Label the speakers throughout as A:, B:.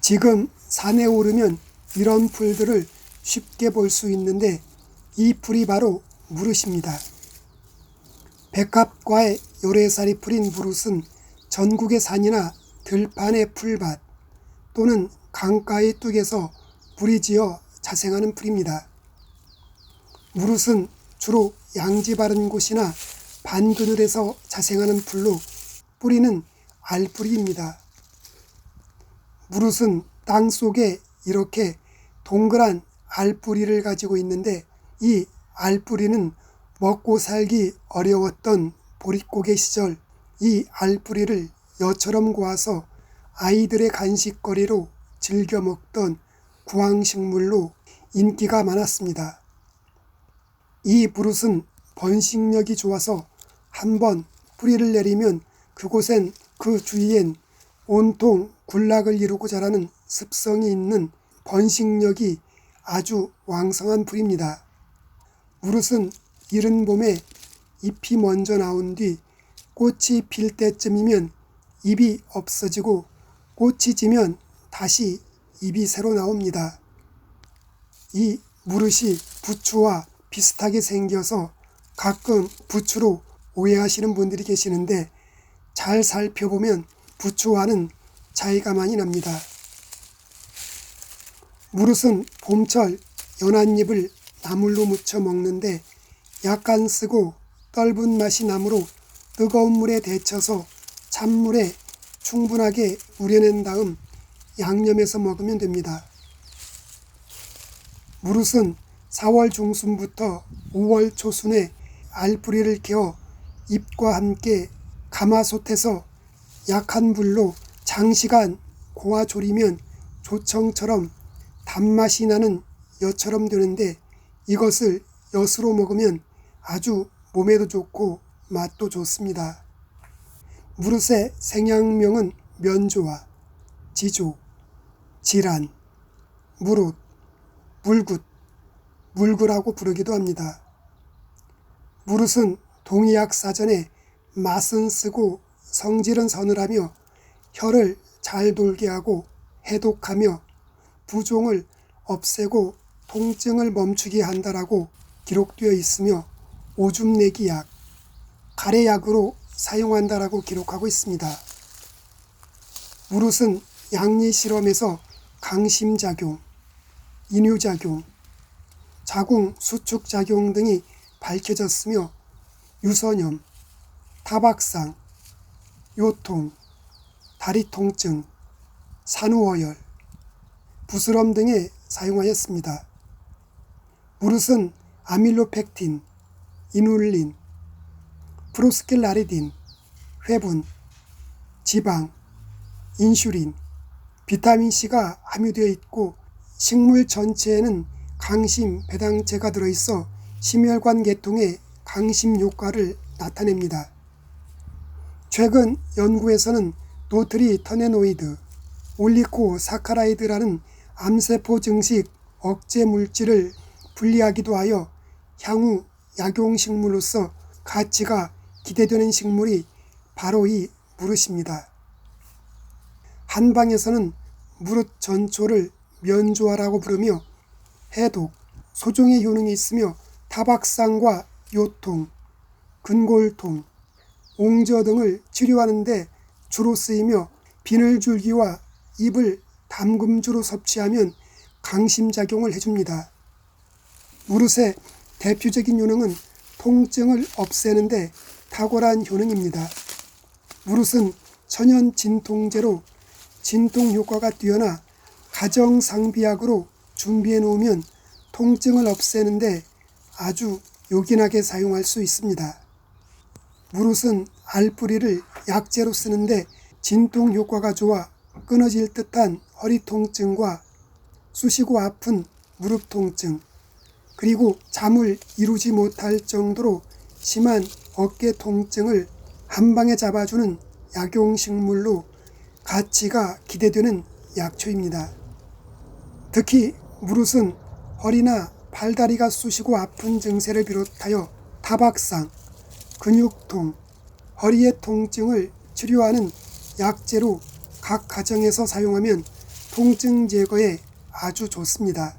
A: 지금 산에 오르면 이런 풀들을 쉽게 볼 수 있는데 이 풀이 바로 무릇입니다. 백합과의 요래살이 풀인 무릇은 전국의 산이나 들판의 풀밭 또는 강가의 뚝에서 무리지어 자생하는 풀입니다. 무릇은 주로 양지 바른 곳이나 반그늘에서 자생하는 풀로 뿌리는 알뿌리입니다. 무릇은 땅 속에 이렇게 동그란 알뿌리를 가지고 있는데 이 알뿌리는 먹고 살기 어려웠던 보릿고개 시절 이 알뿌리를 엿처럼 고아서 아이들의 간식거리로 즐겨 먹던 구황식물로 인기가 많았습니다. 이 무릇은 번식력이 좋아서 한번 뿌리를 내리면 그곳엔 그 주위엔 온통 군락을 이루고 자라는 습성이 있는 번식력이 아주 왕성한 풀입니다. 무릇은 이른 봄에 잎이 먼저 나온 뒤 꽃이 필 때쯤이면 잎이 없어지고 꽃이 지면 다시 잎이 새로 나옵니다. 이 무릇이 부추와 비슷하게 생겨서 가끔 부추로 오해하시는 분들이 계시는데 잘 살펴보면 부추와는 차이가 많이 납니다. 무릇은 봄철 연한 잎을 나물로 무쳐 먹는데 약간 쓰고 떫은 맛이 나므로 뜨거운 물에 데쳐서 찬물에 충분하게 우려낸 다음 양념해서 먹으면 됩니다. 무릇은 4월 중순부터 5월 초순에 알뿌리를 캐어 잎과 함께 가마솥에서 약한 불로 장시간 고아 졸이면 조청처럼 단맛이 나는 엿처럼 되는데 이것을 엿으로 먹으면 아주 몸에도 좋고 맛도 좋습니다. 무릇의 생양명은 면조와 지조, 지란, 무릇, 물굿, 물구라고 부르기도 합니다. 무릇은 동의학 사전에 맛은 쓰고 성질은 서늘하며 혀를 잘 돌게 하고 해독하며 부종을 없애고 통증을 멈추게 한다라고 기록되어 있으며 오줌 내기 약, 가래약으로 사용한다라고 기록하고 있습니다. 무릇은 양리 실험에서 강심작용, 인유작용, 자궁 수축작용 등이 밝혀졌으며 유선염, 타박상, 요통, 다리 통증, 산후어혈, 부스럼 등에 사용하였습니다. 무릇은 아밀로펙틴, 이눌린, 프로스켈라리딘, 회분, 지방, 인슐린, 비타민C가 함유되어 있고 식물 전체에는 강심 배당체가 들어있어 심혈관 계통의 강심 효과를 나타냅니다. 최근 연구에서는 노트리터네노이드, 올리코사카라이드라는 암세포 증식 억제 물질을 분리하기도 하여 향후 약용식물로서 가치가 기대되는 식물이 바로 이 무릇입니다. 한방에서는 무릇 전초를 면조하라고 부르며 해독, 소종의 효능이 있으며 타박상과 요통, 근골통, 옹저 등을 치료하는 데 주로 쓰이며 비늘줄기와 잎을 담금주로 섭취하면 강심작용을 해줍니다. 무릇의 대표적인 효능은 통증을 없애는 데 탁월한 효능입니다. 무릇은 천연 진통제로 진통 효과가 뛰어나 가정상비약으로 준비해 놓으면 통증을 없애는데 아주 요긴하게 사용할 수 있습니다. 무릇은 알뿌리를 약재로 쓰는데 진통 효과가 좋아 끊어질 듯한 허리 통증과 쑤시고 아픈 무릎 통증, 그리고 잠을 이루지 못할 정도로 심한 어깨 통증을 한방에 잡아주는 약용식물로 가치가 기대되는 약초입니다. 특히 무릇은 허리나 팔다리가 쑤시고 아픈 증세를 비롯하여 타박상, 근육통, 허리의 통증을 치료하는 약재로 각 가정에서 사용하면 통증 제거에 아주 좋습니다.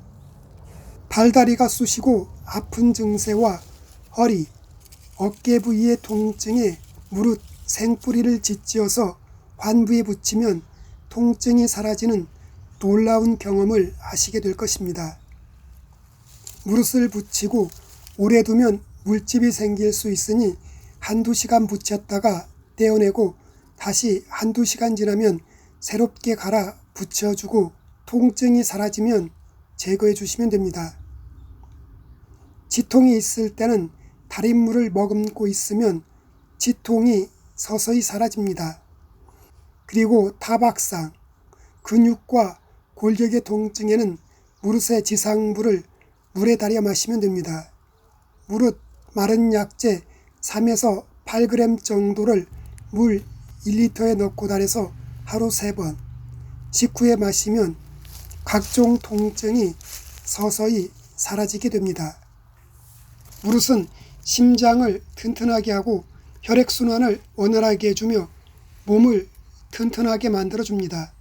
A: 발다리가 쑤시고 아픈 증세와 허리, 어깨 부위의 통증에 무릇 생뿌리를 짓지어서 환부에 붙이면 통증이 사라지는 놀라운 경험을 하시게 될 것입니다. 무릇을 붙이고 오래 두면 물집이 생길 수 있으니 한두 시간 붙였다가 떼어내고 다시 한두 시간 지나면 새롭게 갈아 붙여주고 통증이 사라지면 제거해 주시면 됩니다. 지통이 있을 때는 달인물을 머금고 있으면 지통이 서서히 사라집니다. 그리고 타박상, 근육과 골격의 통증에는 무릇의 지상물을 물에 달여 마시면 됩니다. 무릇 마른 약재 3에서 8g 정도를 물 1리터에 넣고 달여서 하루 3번, 식후에 마시면 각종 통증이 서서히 사라지게 됩니다. 무릇은 심장을 튼튼하게 하고 혈액순환을 원활하게 해주며 몸을 튼튼하게 만들어줍니다.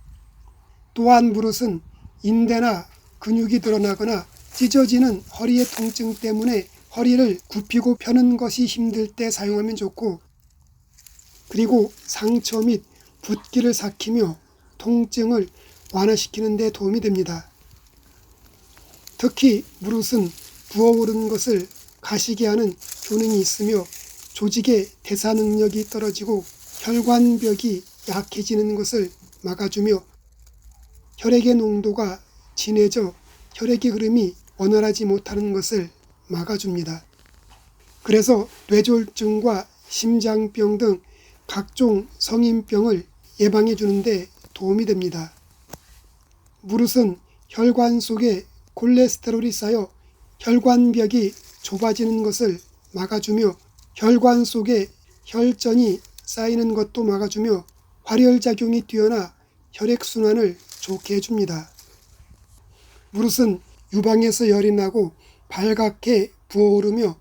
A: 또한 무릇은 인대나 근육이 드러나거나 찢어지는 허리의 통증 때문에 허리를 굽히고 펴는 것이 힘들 때 사용하면 좋고, 그리고 상처 및 붓기를 삭히며 통증을 완화시키는 데 도움이 됩니다. 특히 무릇은 부어오르는 것을 가시게 하는 효능이 있으며 조직의 대사 능력이 떨어지고 혈관벽이 약해지는 것을 막아주며 혈액의 농도가 진해져 혈액의 흐름이 원활하지 못하는 것을 막아줍니다. 그래서 뇌졸중과 심장병 등 각종 성인병을 예방해 주는데 도움이 됩니다. 무릇은 혈관 속에 콜레스테롤이 쌓여 혈관벽이 좁아지는 것을 막아주며 혈관 속에 혈전이 쌓이는 것도 막아주며 활혈작용이 뛰어나 혈액순환을 좋게 해줍니다. 무릇은 유방에서 열이 나고 발갛게 부어오르며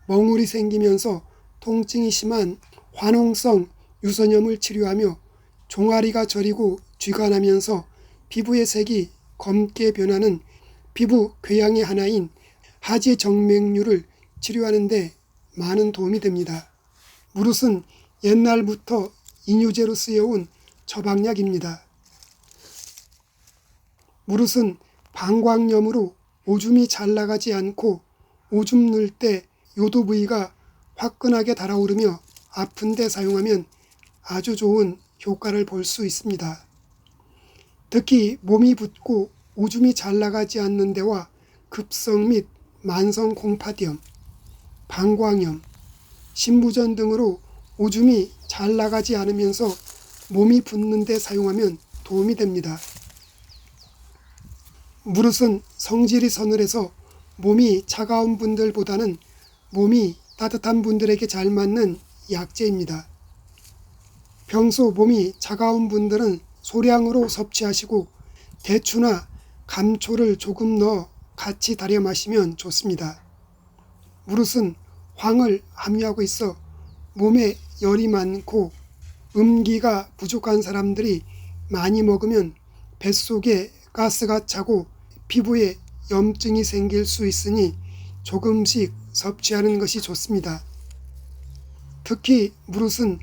A: 멍울이 생기면서 통증이 심한 화농성 유선염을 치료하며 종아리가 저리고 쥐가 나면서 피부의 색이 검게 변하는 피부 궤양의 하나인 하지정맥류를 치료하는 데 많은 도움이 됩니다. 무릇은 옛날부터 이뇨제로 쓰여온 처방약입니다. 무릇은 방광염으로 오줌이 잘 나가지 않고 오줌 넣을 때 요도 부위가 화끈하게 달아오르며 아픈데 사용하면 아주 좋은 효과를 볼 수 있습니다. 특히 몸이 붓고 오줌이 잘 나가지 않는 데와 급성 및 만성 공파염, 방광염, 신부전 등으로 오줌이 잘 나가지 않으면서 몸이 붓는 데 사용하면 도움이 됩니다. 무릇은 성질이 서늘해서 몸이 차가운 분들보다는 몸이 따뜻한 분들에게 잘 맞는 약재입니다. 평소 몸이 차가운 분들은 소량으로 섭취하시고 대추나 감초를 조금 넣어 같이 달여 마시면 좋습니다. 무릇은 황을 함유하고 있어 몸에 열이 많고 음기가 부족한 사람들이 많이 먹으면 뱃속에 가스가 차고 피부에 염증이 생길 수 있으니 조금씩 섭취하는 것이 좋습니다. 특히 무릇은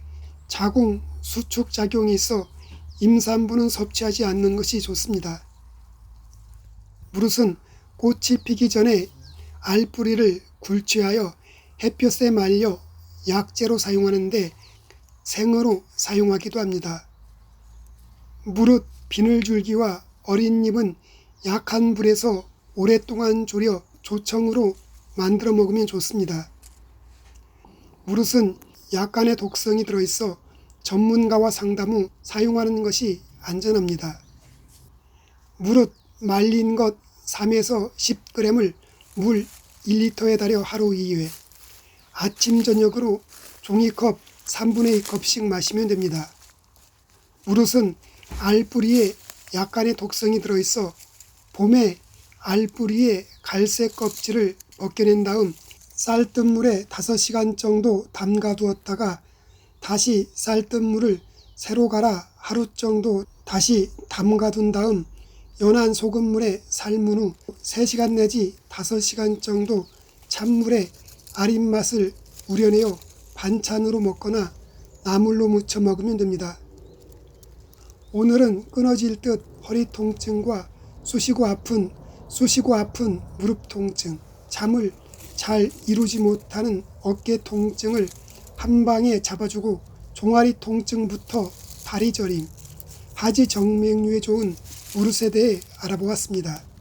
A: 자궁 수축 작용이 있어 임산부는 섭취하지 않는 것이 좋습니다. 무릇은 꽃이 피기 전에 알뿌리를 굴취하여 햇볕에 말려 약재로 사용하는데 생으로 사용하기도 합니다. 무릇 비늘줄기와 어린 잎은 약한 불에서 오랫동안 졸여 조청으로 만들어 먹으면 좋습니다. 무릇은 약간의 독성이 들어있어 전문가와 상담 후 사용하는 것이 안전합니다. 무릇 말린 것 3에서 10g을 물 1리터에 달여 하루 2회, 아침 저녁으로 종이컵 3분의 2컵씩 마시면 됩니다. 무릇은 알뿌리에 약간의 독성이 들어있어 봄에 알뿌리의 갈색 껍질을 벗겨낸 다음 쌀뜨물에 5시간 정도 담가 두었다가 다시 쌀뜨물을 새로 갈아 하루 정도 다시 담가 둔 다음 연한 소금물에 삶은 후 3시간 내지 5시간 정도 찬물에 아린 맛을 우려내어 반찬으로 먹거나 나물로 무쳐 먹으면 됩니다. 오늘은 끊어질 듯 허리 통증과 쑤시고 아픈 무릎 통증, 잠을 잘 이루지 못하는 어깨 통증을 한 방에 잡아주고 종아리 통증부터 다리 저림, 하지 정맥류에 좋은 무릇에 대해 알아보았습니다.